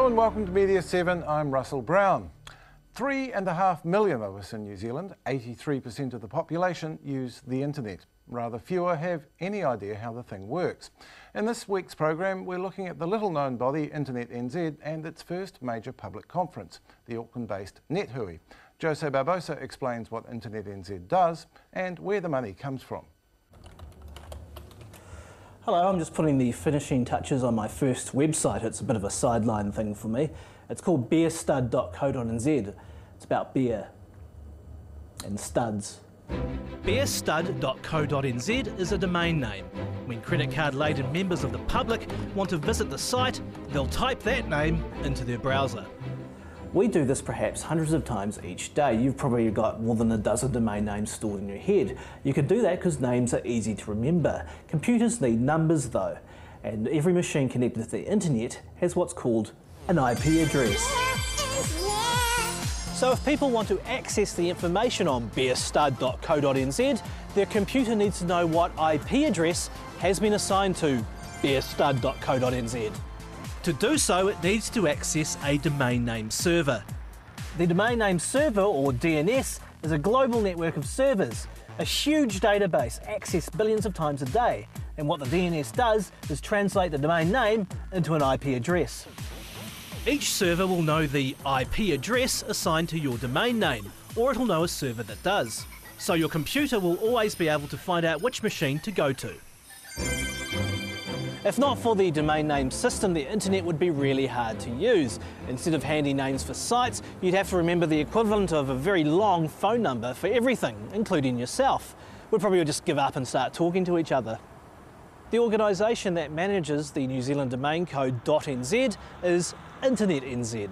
and welcome to Media7. I'm Russell Brown. 3.5 million of us in New Zealand, 83% of the population, use the internet. Rather fewer have any idea how the thing works. In this week's program, we're looking at the little-known body Internet NZ and its first major public conference, the Auckland-based NetHui. Jose Barbosa explains what Internet NZ does and where the money comes from. Hello, I'm just putting the finishing touches on my first website. It's a bit of a sideline thing for me. It's called beerstud.co.nz. It's about beer and studs. Beerstud.co.nz is a domain name. When credit card-laden members of the public want to visit the site, they'll type that name into their browser. We do this perhaps hundreds of times each day. You've probably got more than a dozen domain names stored in your head. You can do that because names are easy to remember. Computers need numbers though, and every machine connected to the internet has what's called an IP address. So if people want to access the information on beerstud.co.nz, their computer needs to know what IP address has been assigned to beerstud.co.nz. To do so, it needs to access a domain name server. The domain name server, or DNS, is a global network of servers, a huge database accessed billions of times a day. And what the DNS does is translate the domain name into an IP address. Each server will know the IP address assigned to your domain name, or it'll know a server that does. So your computer will always be able to find out which machine to go to. If not for the domain name system, the internet would be really hard to use. Instead of handy names for sites, you'd have to remember the equivalent of a very long phone number for everything, including yourself. We'd probably just give up and start talking to each other. The organisation that manages the New Zealand domain code .nz is Internet NZ.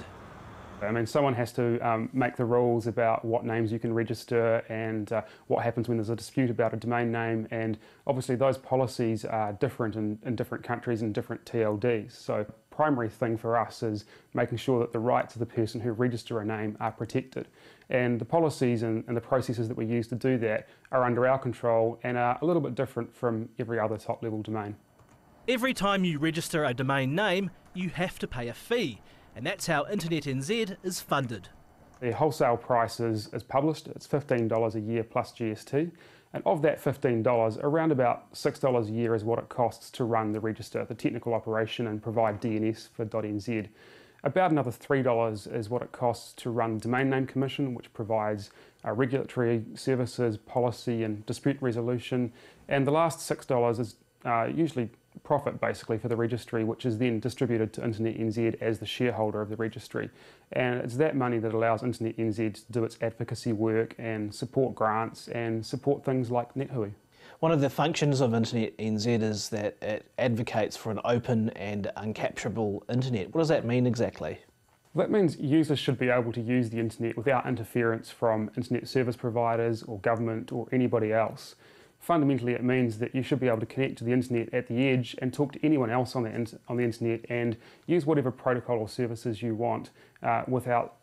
I mean, someone has to make the rules about what names you can register and what happens when there's a dispute about a domain name, and obviously those policies are different in different countries and different TLDs. So primary thing for us is making sure that the rights of the person who register a name are protected. And the policies and the processes that we use to do that are under our control and are a little bit different from every other top-level domain. Every time you register a domain name, you have to pay a fee. And that's how Internet NZ is funded. The wholesale price is published. It's $15 a year plus GST. And of that $15, around about $6 a year is what it costs to run the register, the technical operation, and provide DNS for .nz. About another $3 is what it costs to run Domain Name Commission, which provides regulatory services, policy and dispute resolution. And the last $6 is usually profit basically for the registry, which is then distributed to Internet NZ as the shareholder of the registry. And it's that money that allows Internet NZ to do its advocacy work and support grants and support things like NetHui. One of the functions of Internet NZ is that it advocates for an open and uncapturable internet. What does that mean exactly? That means users should be able to use the internet without interference from internet service providers or government or anybody else. Fundamentally, it means that you should be able to connect to the internet at the edge and talk to anyone else on the internet and use whatever protocol or services you want without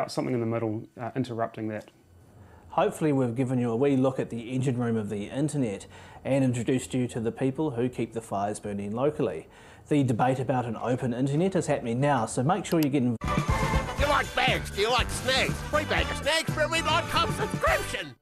something in the middle interrupting that. Hopefully we've given you a wee look at the engine room of the internet and introduced you to the people who keep the fires burning locally. The debate about an open internet is happening now, so make sure you get involved. Do you like bags? Do you like snacks? Free bag of snacks for a Red Light Club subscription!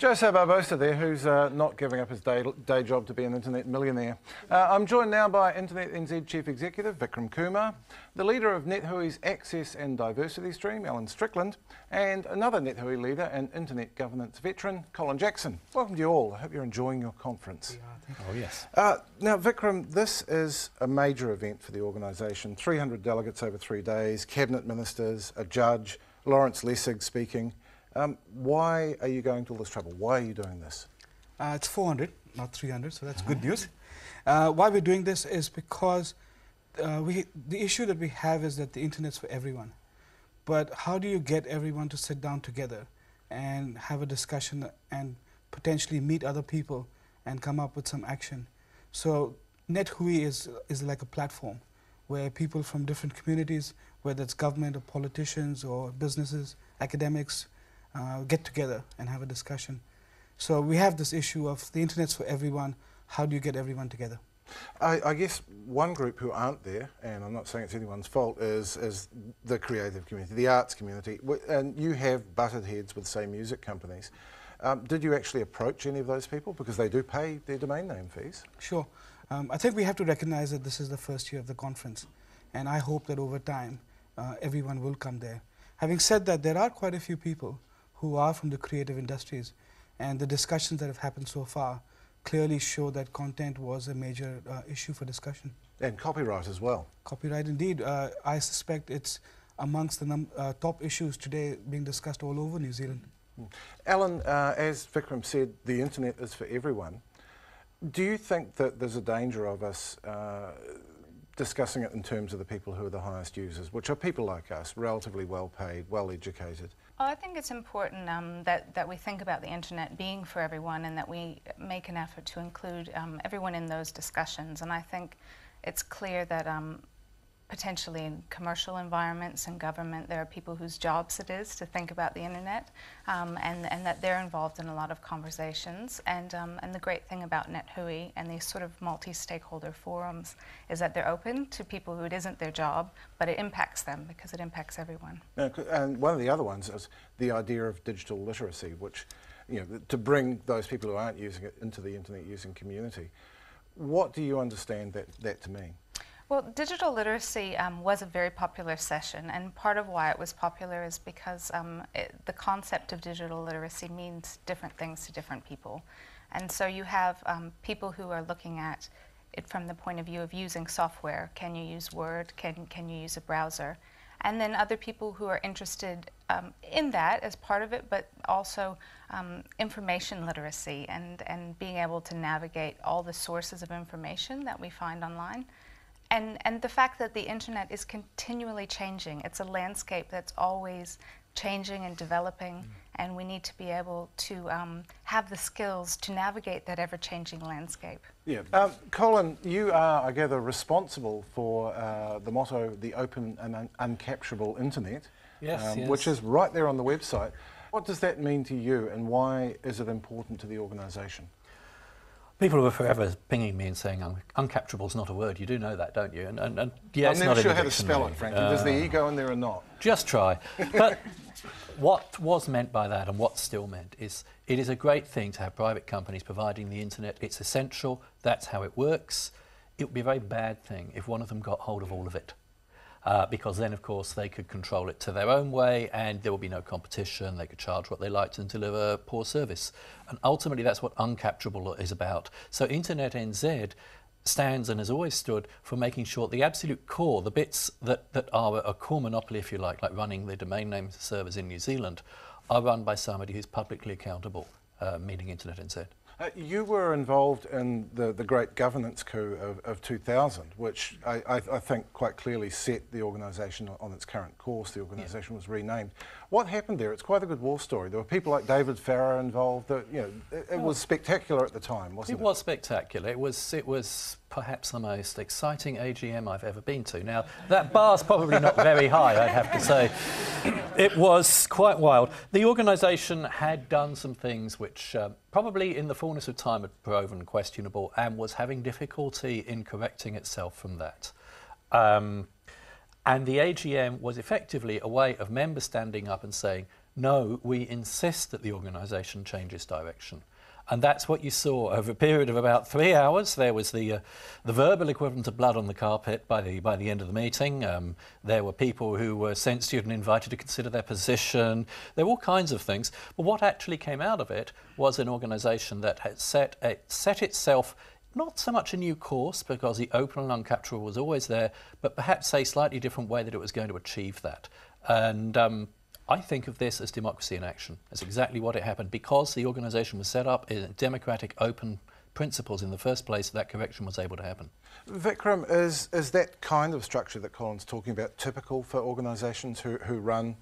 Jose Barbosa there, who's not giving up his day job to be an internet millionaire. I'm joined now by Internet NZ Chief Executive Vikram Kumar, the leader of NetHui's Access and Diversity Stream, Alan Strickland, and another NetHui leader and internet governance veteran, Colin Jackson. Welcome to you all. I hope you're enjoying your conference. Oh, yes. Now, Vikram, this is a major event for the organisation. 300 delegates over 3 days, cabinet ministers, a judge, Lawrence Lessig speaking. Why are you going to all this trouble? Why are you doing this? It's 400, not 300, so that's good news. Why we're doing this is because the issue that we have is that the internet's for everyone. But how do you get everyone to sit down together and have a discussion and potentially meet other people and come up with some action? So NetHui is like a platform where people from different communities, whether it's government or politicians or businesses, academics, get together and have a discussion. So we have this issue of the internet's for everyone. How do you get everyone together? I guess one group who aren't there, and I'm not saying it's anyone's fault, is the creative community, the arts community. And you have butted heads with, say, music companies. Did you actually approach any of those people? Because they do pay their domain name fees. Sure. I think we have to recognize that this is the first year of the conference, and I hope that over time everyone will come there. Having said that, there are quite a few people who are from the creative industries, and the discussions that have happened so far clearly show that content was a major issue for discussion. And copyright as well. Copyright indeed. I suspect it's amongst the top issues today being discussed all over New Zealand. Alan, as Vikram said, the internet is for everyone. Do you think that there's a danger of us discussing it in terms of the people who are the highest users, which are people like us, relatively well paid, well educated? Well, I think it's important that we think about the internet being for everyone and that we make an effort to include everyone in those discussions. And I think it's clear that potentially in commercial environments and government, there are people whose jobs it is to think about the internet, and that they're involved in a lot of conversations. And the great thing about NetHui and these sort of multi-stakeholder forums is that they're open to people who it isn't their job, but it impacts them because it impacts everyone. And one of the other ones is the idea of digital literacy, which, to bring those people who aren't using it into the internet using community. What do you understand that to mean? Well, digital literacy was a very popular session, and part of why it was popular is because the concept of digital literacy means different things to different people. And so you have people who are looking at it from the point of view of using software. Can you use Word? Can you use a browser? And then other people who are interested in that as part of it, but also information literacy and being able to navigate all the sources of information that we find online. And the fact that the internet is continually changing. It's a landscape that's always changing and developing, and we need to be able to have the skills to navigate that ever-changing landscape. Yeah. Colin, you are, I gather, responsible for the motto, the open and uncapturable internet, yes. Which is right there on the website. What does that mean to you, and why is it important to the organisation? People were forever pinging me and saying uncapturable is not a word. You do know that, don't you? And yeah, I'm never sure how to spell it, frankly. Does the E go in there or not? Just try. But what was meant by that and what's still meant is it is a great thing to have private companies providing the internet. It's essential. That's how it works. It would be a very bad thing if one of them got hold of all of it. Because then, of course, they could control it to their own way and there would be no competition. They could charge what they liked and deliver poor service. And ultimately, that's what uncapturable is about. So Internet NZ stands and has always stood for making sure the absolute core, the bits that are a core monopoly, if you like running the domain name servers in New Zealand, are run by somebody who's publicly accountable, meaning Internet NZ. You were involved in the great governance coup of 2000, which I think quite clearly set the organisation on its current course. The organisation was renamed. What happened there? It's quite a good war story. There were people like David Farrar involved. It was spectacular at the time, wasn't it? It was spectacular. It was perhaps the most exciting AGM I've ever been to. Now, that bar's probably not very high, I'd have to say. It was quite wild. The organisation had done some things which probably in the fullness of time had proven questionable and was having difficulty in correcting itself from that. And the AGM was effectively a way of members standing up and saying, no, we insist that the organisation change its direction. And that's what you saw over a period of about 3 hours. There was the verbal equivalent of blood on the carpet by the end of the meeting. There were people who were censured and invited to consider their position. There were all kinds of things. But what actually came out of it was an organisation that had set itself not so much a new course, because the open and uncapturable was always there, but perhaps a slightly different way that it was going to achieve that. And I think of this as democracy in action. That's exactly what it happened. Because the organisation was set up in democratic, open principles in the first place, that correction was able to happen. Vikram, is that kind of structure that Colin's talking about typical for organisations who run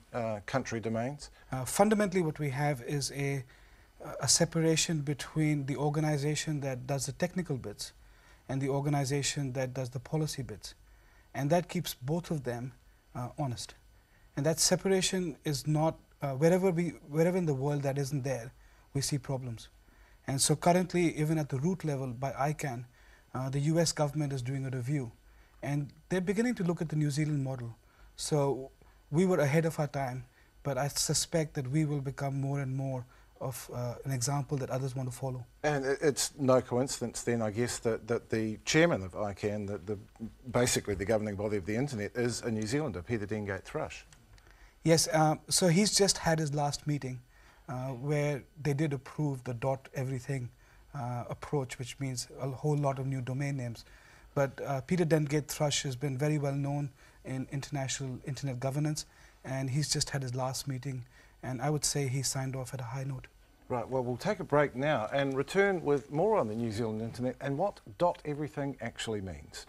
country domains? Fundamentally, what we have is a separation between the organisation that does the technical bits and the organisation that does the policy bits. And that keeps both of them honest. And that separation is not, wherever in the world that isn't there, we see problems. And so currently, even at the root level by ICANN, the US government is doing a review, and they're beginning to look at the New Zealand model. So we were ahead of our time, but I suspect that we will become more and more of an example that others want to follow. And it's no coincidence then, I guess, that the chairman of ICANN, basically the governing body of the internet, is a New Zealander, Peter Dengate Thrush. Yes, so he's just had his last meeting where they did approve the .everything approach, which means a whole lot of new domain names. But Peter Dengate Thrush has been very well known in international internet governance, and he's just had his last meeting, and I would say he signed off at a high note. Right, well, we'll take a break now and return with more on the New Zealand internet and what .everything actually means.